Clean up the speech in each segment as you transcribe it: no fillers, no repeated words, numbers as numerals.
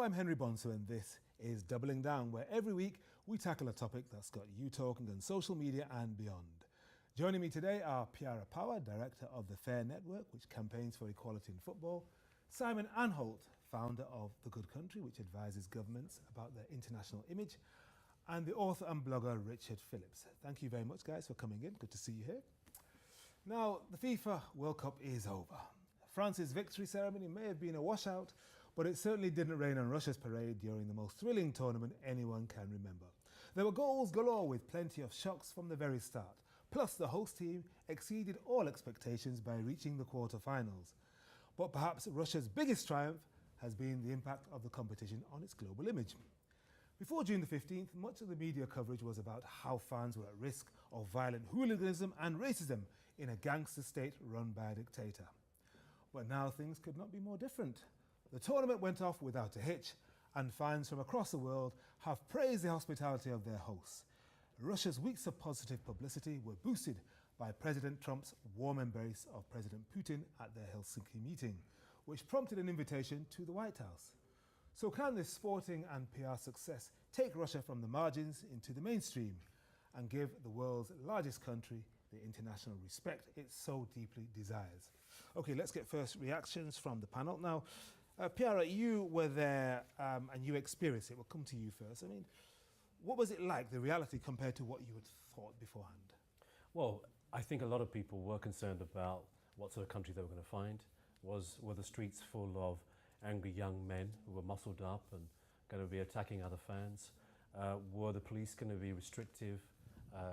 I'm Henry Bonso and this is Doubling Down, where every week we tackle a topic that's got you talking on social media and beyond. Joining me today are Aparat, Director of the FAIR Network, which campaigns for equality in football, Simon Anholt, founder of The Good Country, which advises governments about their international image, and the author and blogger Richard Phillips. Thank you very much, guys, for coming in. Good to see you here. Now, the FIFA World Cup is over. France's victory ceremony may have been a washout, but it certainly didn't rain on Russia's parade during the most thrilling tournament anyone can remember. There were goals galore with plenty of shocks from the very start. Plus, the host team exceeded all expectations by reaching the quarter-finals. But perhaps Russia's biggest triumph has been the impact of the competition on its global image. Before June the 15th, much of the media coverage was about how fans were at risk of violent hooliganism and racism in a gangster state run by a dictator. But now things could not be more different. The tournament went off without a hitch, and fans from across the world have praised the hospitality of their hosts. Russia's weeks of positive publicity were boosted by President Trump's warm embrace of President Putin at their Helsinki meeting, which prompted an invitation to the White House. So can this sporting and PR success take Russia from the margins into the mainstream and give the world's largest country the international respect it so deeply desires? Okay, let's get first reactions from the panel. Now, Piara, you were there and you experienced it. We'll come to you first. I mean, what was it like, the reality, compared to what you had thought beforehand? Well, I think a lot of people were concerned about what sort of country they were going to find. Were the streets full of angry young men who were muscled up and going to be attacking other fans? Were the police going to be restrictive,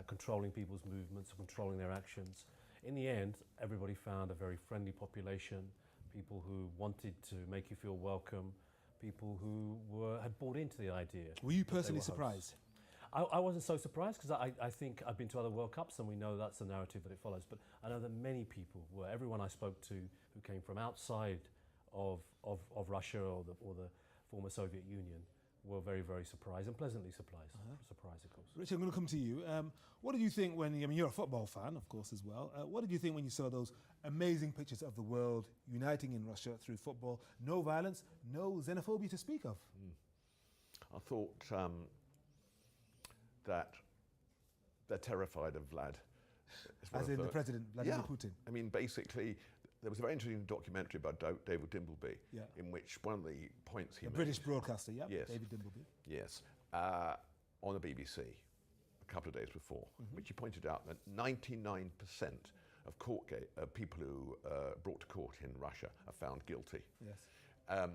controlling people's movements, controlling their actions? In the end, everybody found a very friendly population, people who wanted to make you feel welcome, people who had bought into the idea. Were you personally surprised? I wasn't so surprised, because I think I've been to other World Cups and we know that's the narrative that it follows. But I know that many people were, everyone I spoke to who came from outside of Russia or the former Soviet Union, were very, very surprised and pleasantly surprised, of course. Richard, I'm going to come to you. What did you think when, I mean, you're a football fan, of course, as well. What did you think when you saw those amazing pictures of the world uniting in Russia through football? No violence, no xenophobia to speak of. I thought that they're terrified of Vlad. As in the President, Vladimir Putin? I mean, basically, there was a very interesting documentary about David Dimbleby, in which one of the points he made... British broadcaster, yes, David Dimbleby. Yes, on the BBC a couple of days before, which he pointed out that 99% of people who are brought to court in Russia are found guilty. Yes.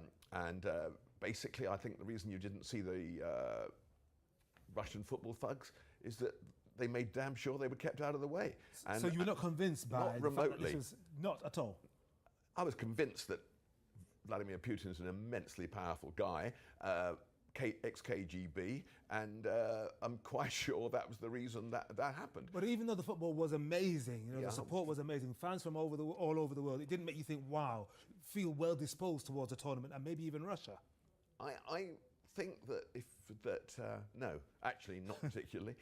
Basically, I think the reason you didn't see the Russian football thugs is that they made damn sure they were kept out of the way. And so you were not convinced by not remotely. This was not at all? I was convinced that Vladimir Putin is an immensely powerful guy, ex-KGB, and I'm quite sure that was the reason that happened. But even though the football was amazing, you know, the support was amazing, fans from all over the world, it didn't make you think, wow, feel well disposed towards a tournament, and maybe even Russia? I think that no, actually not particularly.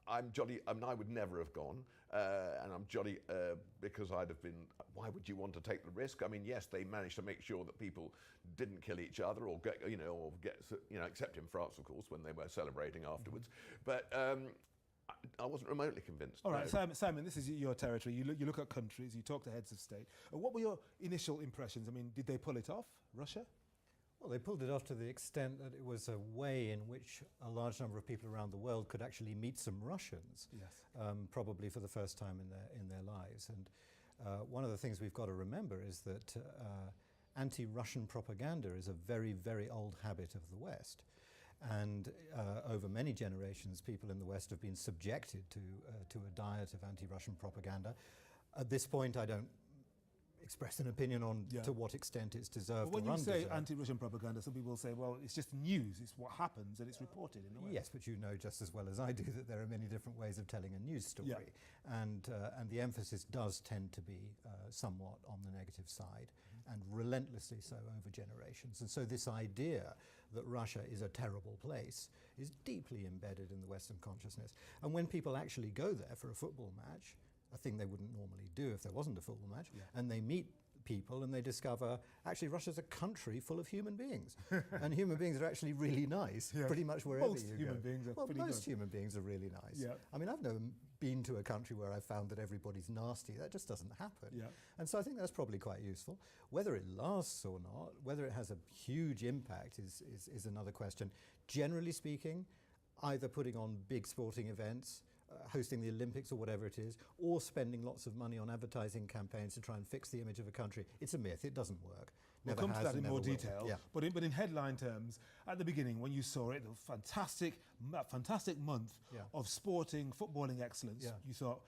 I'm jolly. I mean, I would never have gone, and I'm jolly because I'd have been. Why would you want to take the risk? I mean, yes, they managed to make sure that people didn't kill each other or get, except in France, of course, when they were celebrating afterwards. But I wasn't remotely convinced. All right, no. Simon, this is your territory. You look at countries, you talk to heads of state. What were your initial impressions? I mean, did they pull it off, Russia? Well, they pulled it off to the extent that it was a way in which a large number of people around the world could actually meet some Russians, probably for the first time in their lives. And one of the things we've got to remember is that anti-Russian propaganda is a very, very old habit of the West. And over many generations, people in the West have been subjected to a diet of anti-Russian propaganda. At this point, I don't express an opinion on to what extent it's deserved. But when you say anti-Russian propaganda, some people say, well, it's just news, it's what happens and it's reported in a way. Yes, but you know just as well as I do that there are many different ways of telling a news story. And the emphasis does tend to be somewhat on the negative side, and relentlessly so over generations. And so this idea that Russia is a terrible place is deeply embedded in the Western consciousness. And when people actually go there for a football match, a thing they wouldn't normally do if there wasn't a football match, and they meet people and they discover actually Russia's a country full of human beings. And human beings are actually really nice, pretty much wherever most you human go. beings are pretty most good. human beings are really nice. Yeah. I mean, I've never been to a country where I've found that everybody's nasty. That just doesn't happen. Yeah. And so I think that's probably quite useful. Whether it lasts or not, whether it has a huge impact is another question. Generally speaking, either putting on big sporting events, hosting the Olympics or whatever it is, or spending lots of money on advertising campaigns to try and fix the image of a country. It's a myth. It doesn't work. We'll Never come to has that and in never more will. detail. Yeah. But in headline terms, at the beginning, when you saw it, the fantastic month of sporting, footballing excellence, you thought,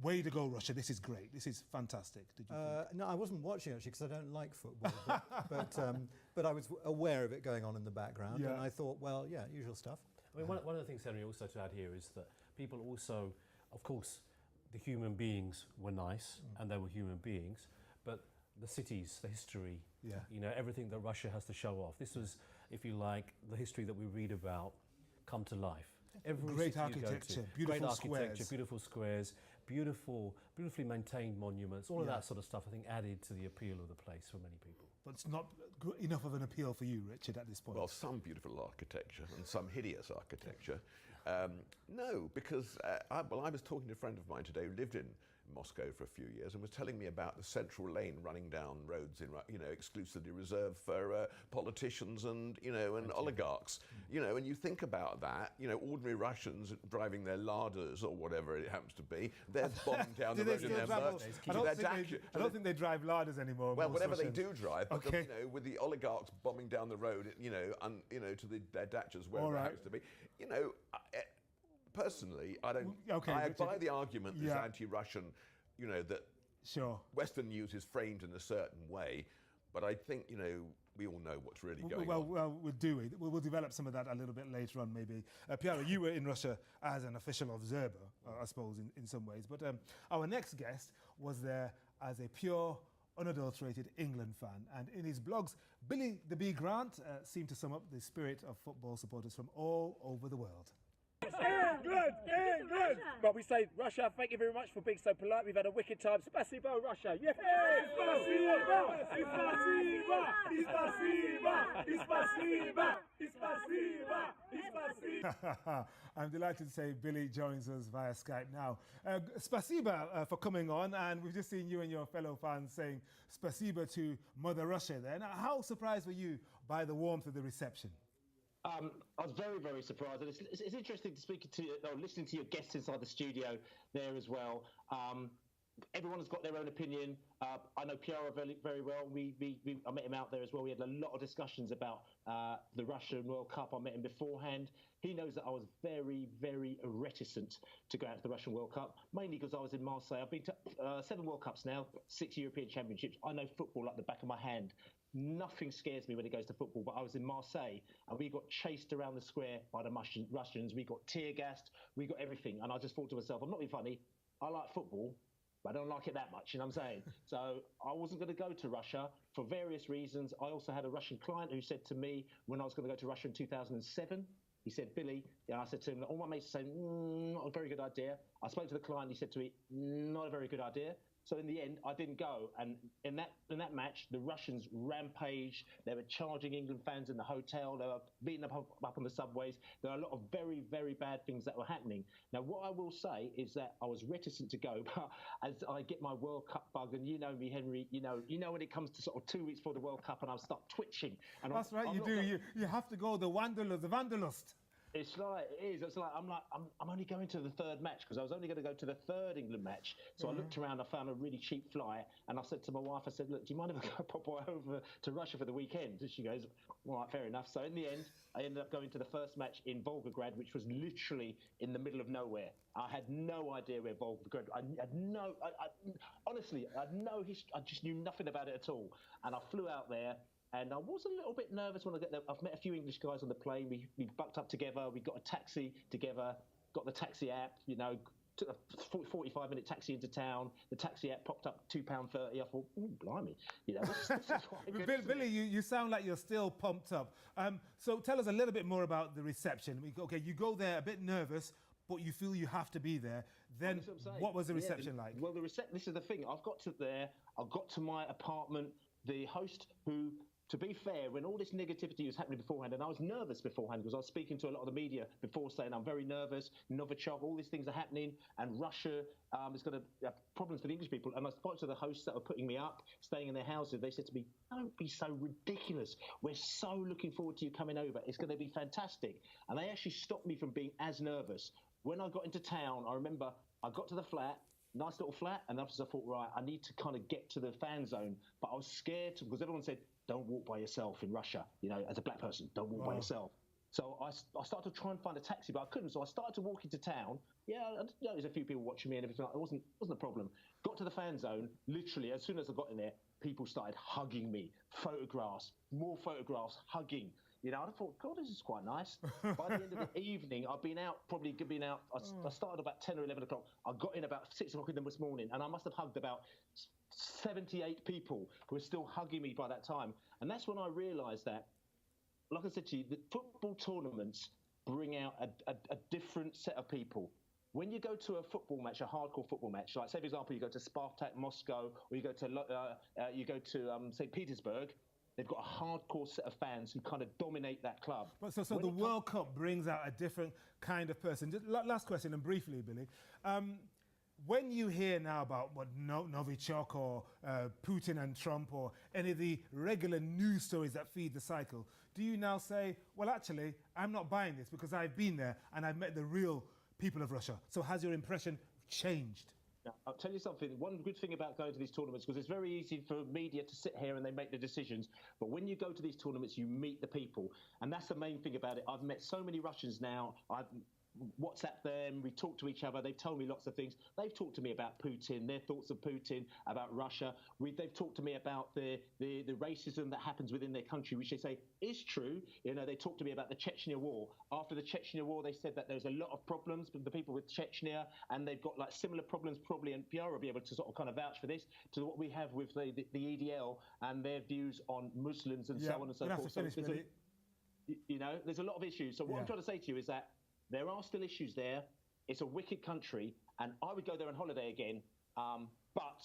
way to go, Russia, this is great, this is fantastic. Did you think? No, I wasn't watching actually because I don't like football, but I was aware of it going on in the background, and I thought, well, yeah, usual stuff. I mean, one of the things, Henry, also to add here is that people also, of course, the human beings were nice and they were human beings, but the cities, the history, you know, everything that Russia has to show off. This was, if you like, the history that we read about come to life. Every Great city you go architecture, to, beautiful great architecture, squares. beautiful squares, beautifully maintained monuments, all of that sort of stuff, I think, added to the appeal of the place for many people. But it's not enough of an appeal for you, Richard, at this point. Well, some beautiful architecture and some hideous architecture. No, because I was talking to a friend of mine today who lived in Moscow for a few years and was telling me about the central lane running down roads in, you know, exclusively reserved for politicians and, you know, and oligarchs. You know, and you think about that, you know, ordinary Russians driving their Ladas or whatever it happens to be, they're bombing down the road in their Mercs. I don't think they drive Ladas anymore. Well, most whatever Russians. they do drive, but Okay. you know, with the oligarchs bombing down the road, you know, to their dachas wherever it happens to be, you know. Personally, I don't. I buy the argument that it's anti-Russian, you know, that Western news is framed in a certain way, but I think, you know, we all know what's really going on. Well, we'll develop some of that a little bit later on, maybe. Piara, you were in Russia as an official observer, I suppose, in some ways. But our next guest was there as a pure, unadulterated England fan. And in his blogs, Billy the Bee Grant seemed to sum up the spirit of football supporters from all over the world. England! England! But we say, Russia, thank you very much for being so polite. We've had a wicked time. Spasibo, Russia. Yeah! I'm delighted to say Billy joins us via Skype now. Spasiba for coming on, and we've just seen you and your fellow fans saying Spasiba to Mother Russia there. Now, how surprised were you by the warmth of the reception? I was very, very surprised. And it's interesting to listening to your guests inside the studio there as well. Everyone has got their own opinion. I know Piara very, very well. I met him out there as well. We had a lot of discussions about the Russian World Cup. I met him beforehand. He knows that I was very, very reticent to go out to the Russian World Cup, mainly because I was in Marseille. I've been to 7 World Cups now, 6 European Championships. I know football like the back of my hand. Nothing scares me when it goes to football, but I was in Marseille and we got chased around the square by the Russians. We got tear gassed, we got everything. And I just thought to myself, I'm not being funny, I like football, but I don't like it that much, you know what I'm saying? So I wasn't going to go to Russia for various reasons. I also had a Russian client who said to me when I was going to go to Russia in 2007, he said, Billy, and I said to him, all my mates saying, not a very good idea. I spoke to the client, he said to me, not a very good idea. So in the end, I didn't go. And in that match, the Russians rampaged. They were charging England fans in the hotel. They were beating up on the subways. There are a lot of very, very bad things that were happening. Now, what I will say is that I was reticent to go, but as I get my World Cup bug, and you know me, Henry, you know when it comes to sort of 2 weeks before the World Cup, and I'll start twitching. And That's right, you do. You have to go the Wanderlust. It's like, it is. It's like, I'm only going to the 3rd match because I was only going to go to the 3rd England match. So I looked around, I found a really cheap flight, and I said to my wife, I said, look, do you mind if I pop over to Russia for the weekend? And she goes, all right, fair enough. So in the end, I ended up going to the first match in Volgograd, which was literally in the middle of nowhere. I had no idea where Volgograd. Honestly, I had no history. I just knew nothing about it at all. And I flew out there. And I was a little bit nervous when I got there. I've met a few English guys on the plane. We bucked up together. We got a taxi together, got the taxi app, you know, took a 45-minute taxi into town. The taxi app popped up £2.30. I thought, ooh, blimey. You know, this is quite good. Billy, you sound like you're still pumped up. So tell us a little bit more about the reception. You go there a bit nervous, but you feel you have to be there, then That's what I'm saying. what was the Yeah, reception like? Well, this is the thing. I got to my apartment. The host, who, to be fair, when all this negativity was happening beforehand, and I was nervous beforehand because I was speaking to a lot of the media before saying I'm very nervous, Novichok, all these things are happening, and Russia is going to have problems for the English people. And I spoke to the hosts that were putting me up, staying in their houses. They said to me, don't be so ridiculous. We're so looking forward to you coming over. It's going to be fantastic. And they actually stopped me from being as nervous. When I got into town, I remember I got to the flat, nice little flat, and after I thought, right, I need to kind of get to the fan zone. But I was scared because everyone said, don't walk by yourself in Russia, as a black person, don't walk by yourself. So I started to try and find a taxi, but I couldn't. So I started to walk into town. Yeah, there's a few people watching me and everything. It wasn't a problem. Got to the fan zone. Literally, as soon as I got in there, people started hugging me. Photographs, more photographs, hugging. I thought, God, this is quite nice. By the end of the evening, I started about 10 or 11 o'clock. I got in about 6 o'clock in this morning, and I must have hugged about 78 people who were still hugging me by that time. And that's when I realised that, like I said to you, the football tournaments bring out a different set of people. When you go to a football match, a hardcore football match, like say for example, you go to Spartak Moscow, or you go to St. Petersburg, they've got a hardcore set of fans who kind of dominate that club. But so the World Cup brings out a different kind of person. Just last question, and briefly, Billy. When you hear now about what Novichok or Putin and Trump or any of the regular news stories that feed the cycle, do you now say, well, actually, I'm not buying this because I've been there and I've met the real people of Russia? So has your impression changed? Now, I'll tell you something. One good thing about going to these tournaments, because it's very easy for media to sit here and they make the decisions, but when you go to these tournaments, you meet the people. And that's the main thing about it. I've met so many Russians now. I've WhatsApp them, we talk to each other, they've told me lots of things. They've talked to me about Putin, their thoughts of Putin, about Russia. They've talked to me about the racism that happens within their country, which they say is true. They talked to me about the Chechnya war. After the Chechnya war, they said that there's a lot of problems with the people with Chechnya, and they've got like similar problems probably, and Pierre will be able to sort of kind of vouch for this, to what we have with the EDL and their views on Muslims and so on and so forth. There's a lot of issues. So what I'm trying to say to you is that there are still issues there. It's a wicked country, and I would go there on holiday again, but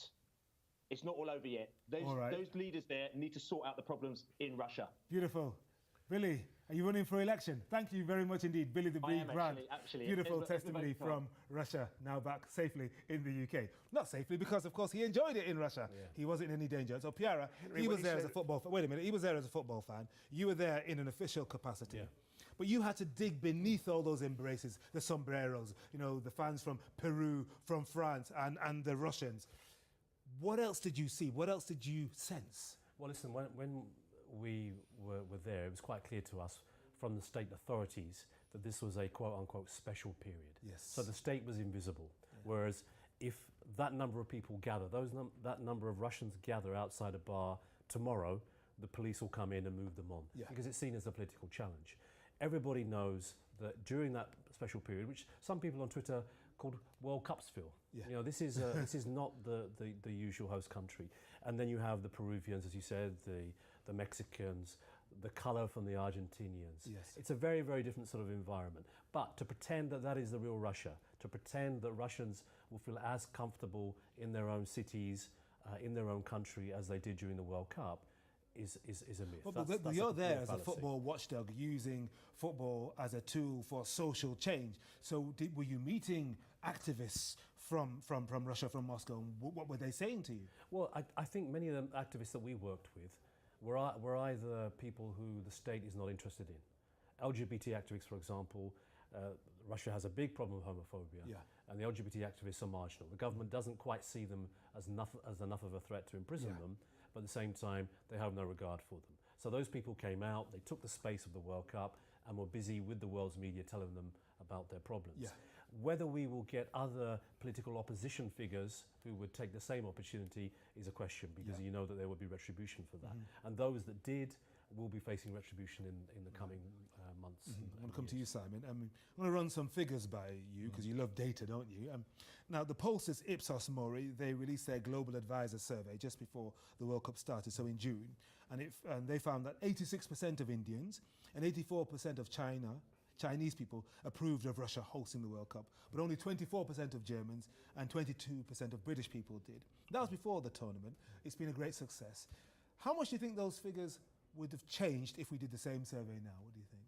it's not all over yet. Those leaders there need to sort out the problems in Russia. Beautiful. Billy, are you running for election? Thank you very much indeed, Billy the Breed Grant. Actually, beautiful testimony from Russia, now back safely in the UK. Not safely because, of course, he enjoyed it in Russia. Yeah. He wasn't in any danger. So, Piara, he was there as a football fan. Wait a minute, he was there as a football fan. You were there in an official capacity. Yeah. But you had to dig beneath all those embraces, the sombreros, the fans from Peru, from France, and the Russians. What else did you see? What else did you sense? Well, listen, when we were there, it was quite clear to us from the state authorities that this was a quote-unquote special period. Yes. So the state was invisible. Yeah. Whereas if that number of people gather, that number of Russians gather outside a bar tomorrow, the police will come in and move them on. Yeah. Because it's seen as a political challenge. Everybody knows that during that special period, which some people on Twitter called World Cupsville, this is not the usual host country. And then you have the Peruvians, as you said, the Mexicans, the colour from the Argentinians. Yes. It's a very, very different sort of environment. But to pretend that is the real Russia, to pretend that Russians will feel as comfortable in their own cities, in their own country, as they did during the World Cup, is a myth. Well, but you're there as a football watchdog, using football as a tool for social change. So were you meeting activists from Russia, from Moscow? What were they saying to you? Well, I think many of the activists that we worked with were either people who the state is not interested in. LGBT activists, for example, Russia has a big problem with homophobia, and the LGBT activists are marginal. The government doesn't quite see them as enough of a threat to imprison them, but at the same time, they have no regard for them. So those people came out, they took the space of the World Cup and were busy with the world's media telling them about their problems. Yeah. Whether we will get other political opposition figures who would take the same opportunity is a question, because you know that there will be retribution for that. And those that did will be facing retribution in the coming months. I want to come to you, Simon. I want to run some figures by you, because you love data, don't you? Now, the pollsters Ipsos Mori, they released their Global Advisor survey just before the World Cup started, so in June, and they found that 86% of Indians and 84% of Chinese people approved of Russia hosting the World Cup, but only 24% of Germans and 22% of British people did. That was before the tournament. It's been a great success. How much do you think those figures would have changed if we did the same survey now? What do you think?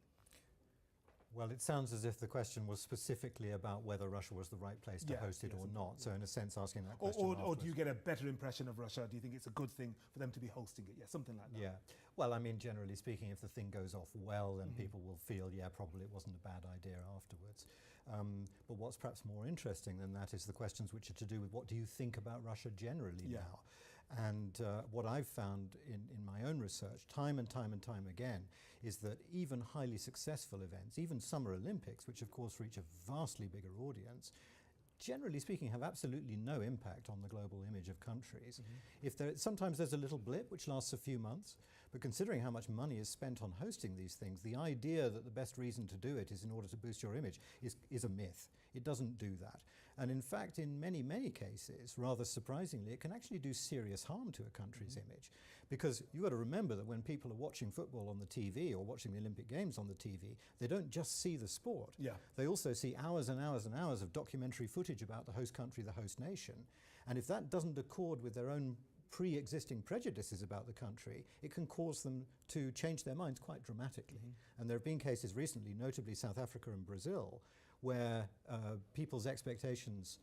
Well, it sounds as if the question was specifically about whether Russia was the right place to host it or not. So in a sense, asking that question or do you get a better impression of Russia? Do you think it's a good thing for them to be hosting it? Yeah, something like that. Yeah. Well, I mean, generally speaking, if the thing goes off well, then people will feel, yeah, probably it wasn't a bad idea afterwards. But what's perhaps more interesting than that is the questions which are to do with what do you think about Russia generally now? And what I've found in my own research, time and time again, is that even highly successful events, even Summer Olympics, which of course reach a vastly bigger audience, generally speaking have absolutely no impact on the global image of countries. Sometimes there's a little blip which lasts a few months, but considering how much money is spent on hosting these things, the idea that the best reason to do it is in order to boost your image is a myth. It doesn't do that. And in fact, in many cases, rather surprisingly, it can actually do serious harm to a country's image. Because you've got to remember that when people are watching football on the TV or watching the Olympic Games on the TV, they don't just see the sport. They also see hours and hours and hours of documentary footage about the host country, the host nation. And if that doesn't accord with their own pre-existing prejudices about the country, it can cause them to change their minds quite dramatically. And there have been cases recently, notably South Africa and Brazil, where people's expectations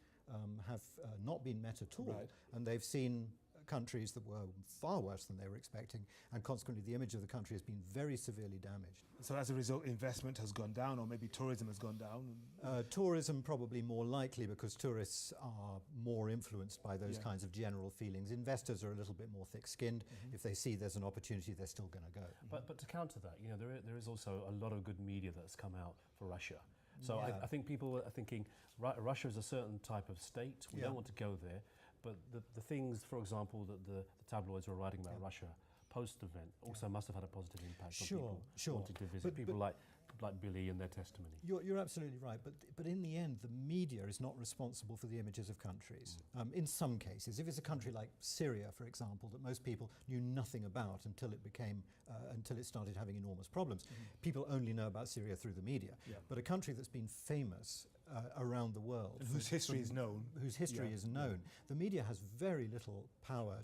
have not been met at all, and they've seen countries that were far worse than they were expecting, and consequently the image of the country has been very severely damaged. So as a result, investment has gone down, or maybe tourism has gone down? Tourism probably more likely, because tourists are more influenced by those kinds of general feelings. Investors are a little bit more thick-skinned. If they see there's an opportunity, they're still going to go. But to counter that, you know, there is also a lot of good media that's come out for Russia. So I think people are thinking, Russia is a certain type of state, we don't want to go there. But the things, for example, that the tabloids were writing about Russia post-event also must have had a positive impact on people wanting to visit. People like Billy and their testimony. You're absolutely right, but in the end, the media is not responsible for the images of countries. In some cases, if it's a country like Syria, for example, that most people knew nothing about until it started having enormous problems, people only know about Syria through the media. But a country that's been famous around the world, whose history is known, the media has very little power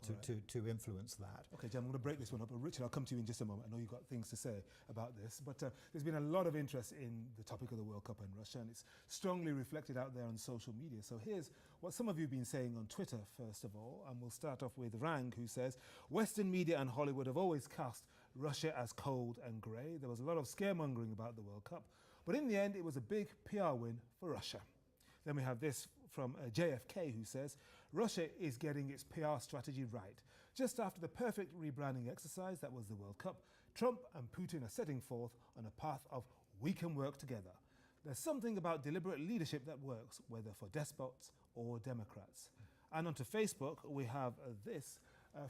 to influence that. Okay, Jan, I'm going to break this one up. Richard, I'll come to you in just a moment. I know you've got things to say about this, but there's been a lot of interest in the topic of the World Cup and Russia, and it's strongly reflected out there on social media. So here's what some of you have been saying on Twitter, first of all, and we'll start off with Rang, who says, Western media and Hollywood have always cast Russia as cold and grey. There was a lot of scaremongering about the World Cup, but in the end, it was a big PR win for Russia. Then we have this from JFK, who says, Russia is getting its PR strategy right. Just after the perfect rebranding exercise that was the World Cup, Trump and Putin are setting forth on a path of we can work together. There's something about deliberate leadership that works, whether for despots or Democrats. And onto Facebook, we have this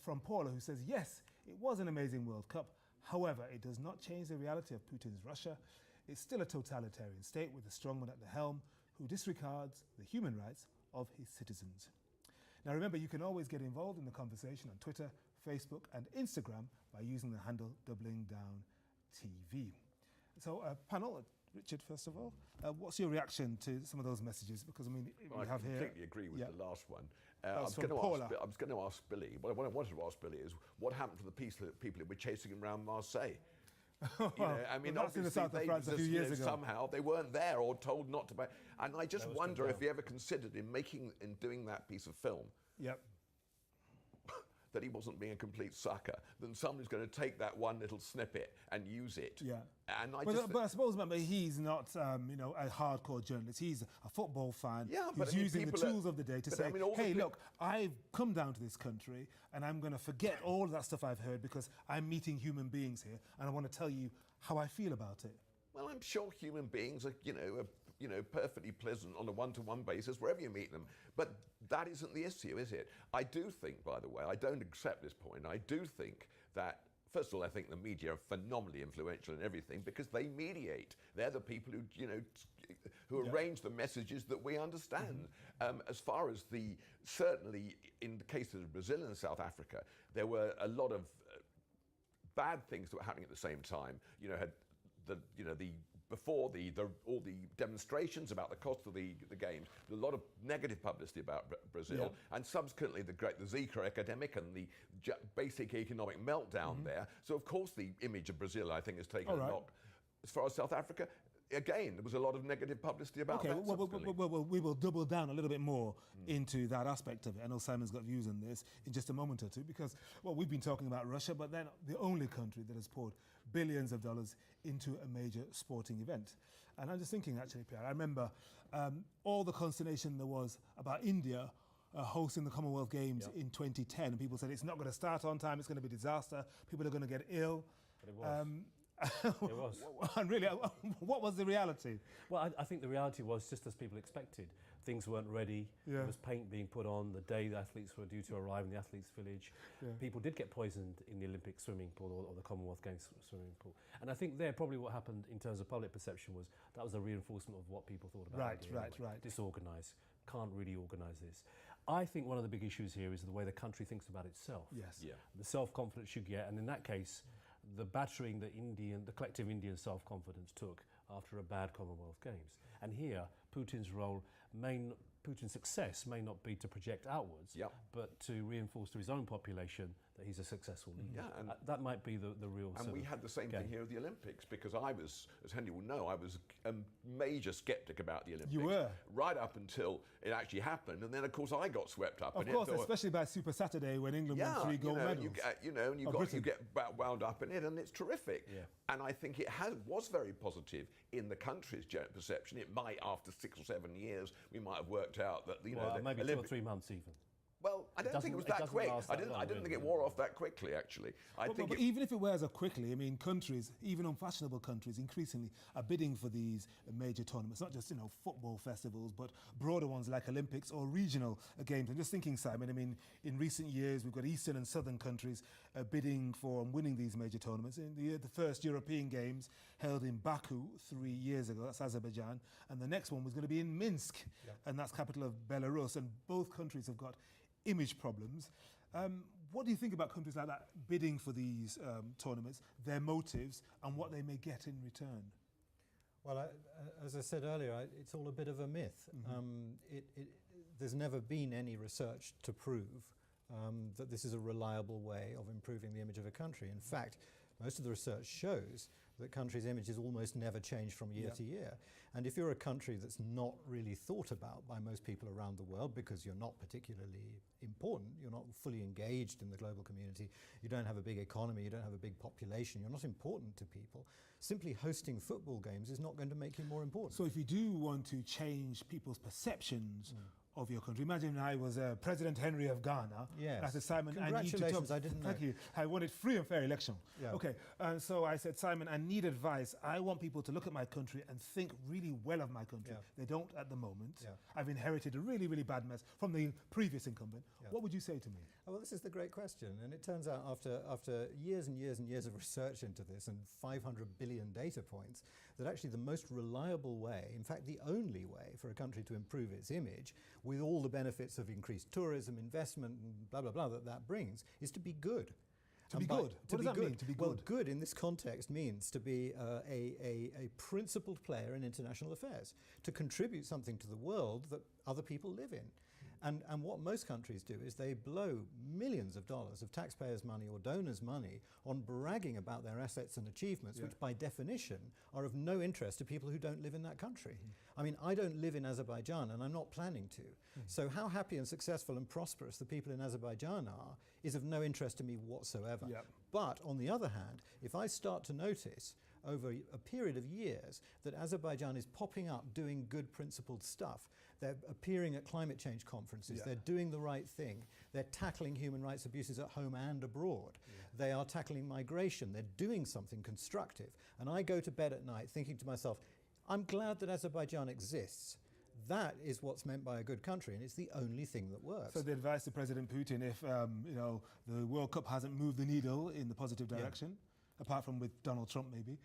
from Paula, who says, yes, it was an amazing World Cup. However, it does not change the reality of Putin's Russia. It's still a totalitarian state with a strongman at the helm who disregards the human rights of his citizens. Now remember, you can always get involved in the conversation on Twitter, Facebook and Instagram by using the handle DoublingDownTV. So panel, Richard, first of all, what's your reaction to some of those messages? Because I mean, we have here... I completely agree with the last one. I was going to ask Billy, what I wanted to ask Billy is, what happened to the people who were chasing him around Marseille? You know, I mean, that's in the south of France a few years ago. Somehow they weren't there or told not to buy. And I just wonder if he ever considered in doing that piece of film that he wasn't being a complete sucker, then somebody's going to take that one little snippet and use it. And but I suppose, remember, he's not you know, a hardcore journalist. He's a football fan who's using the tools of the day to say, hey, look, I've come down to this country and I'm going to forget all of that stuff I've heard because I'm meeting human beings here and I want to tell you how I feel about it. Well, I'm sure human beings are, perfectly pleasant on a one-to-one basis wherever you meet them. But that isn't the issue, is it? I do think, by the way, I don't accept this point. I do think that, first of all, I think the media are phenomenally influential in everything because they mediate. They're the people who arrange the messages that we understand. As far as certainly in the cases of Brazil and South Africa, there were a lot of bad things that were happening at the same time. You know, the before all the demonstrations about the cost of the games, a lot of negative publicity about Brazil, and subsequently the Zika epidemic and the basic economic meltdown there. So of course the image of Brazil, I think, has taken a knock. As far as South Africa, again, there was a lot of negative publicity about that. Well, we will double down a little bit more into that aspect of it. I know Simon's got views on this in just a moment or two, because, well, we've been talking about Russia, but they're not the only country that has poured billions of dollars into a major sporting event. And I'm just thinking, actually, Pierre, I remember all the consternation there was about India hosting the Commonwealth Games in 2010, and people said it's not going to start on time, it's going to be a disaster, people are going to get ill. But it was. It was. And really, what was the reality? Well, I think the reality was just as people expected. Things weren't ready. There was paint being put on the day the athletes were due to arrive in the athletes' village. People did get poisoned in the Olympic swimming pool or the Commonwealth Games swimming pool. And I think there probably what happened in terms of public perception was that was a reinforcement of what people thought about it. Right. Disorganised. Can't really organise this. I think one of the big issues here is the way the country thinks about itself. Yes. The self-confidence you get, and in that case, the battering that the collective Indian self-confidence took after a bad Commonwealth Games. And here, Putin's success may not be to project outwards, but to reinforce to his own population that he's a successful leader. Yeah, and that might be the real. And we had the same thing here at the Olympics, because I was, as Henry will know, I was a major sceptic about the Olympics. You were. Right up until it actually happened, and then of course I got swept up in it. Of course, especially by Super Saturday when England won 3 gold medals. You get wound up in it, and it's terrific. And I think it was very positive in the country's perception. It might, after 6 or 7 years, we might have worked out that maybe 2 or 3 months even. Well, I don't think it was that quick. I didn't think it wore off that quickly, actually. But even if it wears off quickly, I mean, countries, even unfashionable countries, increasingly are bidding for these major tournaments, not just, football festivals, but broader ones like Olympics or regional games. I'm just thinking, Simon, I mean, in recent years, we've got Eastern and Southern countries bidding for and winning these major tournaments. In the first European Games held in Baku 3 years ago, that's Azerbaijan, and the next one was going to be in Minsk, and that's capital of Belarus, and both countries have got image problems. What do you think about countries like that bidding for these tournaments, their motives, and what they may get in return? Well, as I said earlier, it's all a bit of a myth. There's never been any research to prove that this is a reliable way of improving the image of a country. In fact, most of the research shows that countries' images almost never change from year to year. And if you're a country that's not really thought about by most people around the world because you're not particularly important, you're not fully engaged in the global community, you don't have a big economy, you don't have a big population, you're not important to people, simply hosting football games is not going to make you more important. So if you do want to change people's perceptions of your country. Imagine I was President Henry of Ghana. Yes. I said, Simon, congratulations, I didn't know. Thank you. I wanted free and fair election. Yeah. Okay, and so I said, Simon, I need advice. I want people to look at my country and think really well of my country. They don't at the moment. I've inherited a really, really bad mess from the previous incumbent. What would you say to me? Well, this is the great question, and it turns out after years and years and years of research into this and 500 billion data points, that actually the most reliable way, in fact the only way for a country to improve its image, with all the benefits of increased tourism, investment, and blah, blah, blah that brings, is to be good. To be good? What does that mean, to be good? Well, good in this context means to be a principled player in international affairs, to contribute something to the world that other people live in. And what most countries do is they blow millions of dollars of taxpayers' money or donors' money on bragging about their assets and achievements, which by definition are of no interest to people who don't live in that country. I mean, I don't live in Azerbaijan and I'm not planning to. So how happy and successful and prosperous the people in Azerbaijan are is of no interest to me whatsoever. But on the other hand, if I start to notice over a period of years that Azerbaijan is popping up doing good principled stuff, they're appearing at climate change conferences, they're doing the right thing, they're tackling human rights abuses at home and abroad, they are tackling migration, they're doing something constructive. And I go to bed at night thinking to myself, I'm glad that Azerbaijan exists. That is what's meant by a good country, and it's the only thing that works. So the advice to President Putin, if the World Cup hasn't moved the needle in the positive direction, apart from with Donald Trump maybe,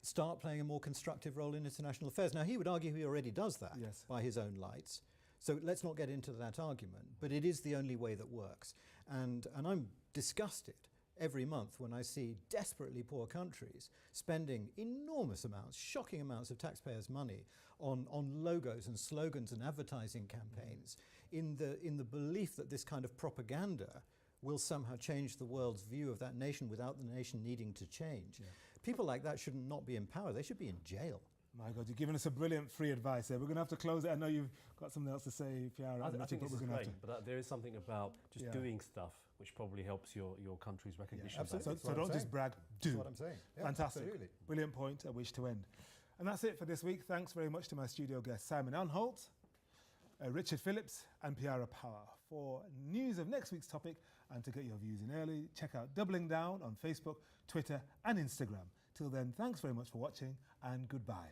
start playing a more constructive role in international affairs. Now, he would argue he already does that by his own lights. So let's not get into that argument, but it is the only way that works. And I'm disgusted every month when I see desperately poor countries spending enormous amounts, shocking amounts of taxpayers' money on logos and slogans and advertising campaigns in the belief that this kind of propaganda will somehow change the world's view of that nation without the nation needing to change. Yeah. People like that should not be in power. They should be in jail. My God, you're giving us a brilliant free advice there. We're going to have to close it. I know you've got something else to say, Piara. I think this is great, but there is something about just doing stuff which probably helps your country's recognition. Yeah, absolutely. So don't just brag, do. That's what I'm saying. Yeah, fantastic. Absolutely. Brilliant point at which to end. And that's it for this week. Thanks very much to my studio guests, Simon Anholt, Richard Phillips and Piara Power. For news of next week's topic and to get your views in early, check out Doubling Down on Facebook, Twitter and Instagram. Till then, thanks very much for watching and goodbye.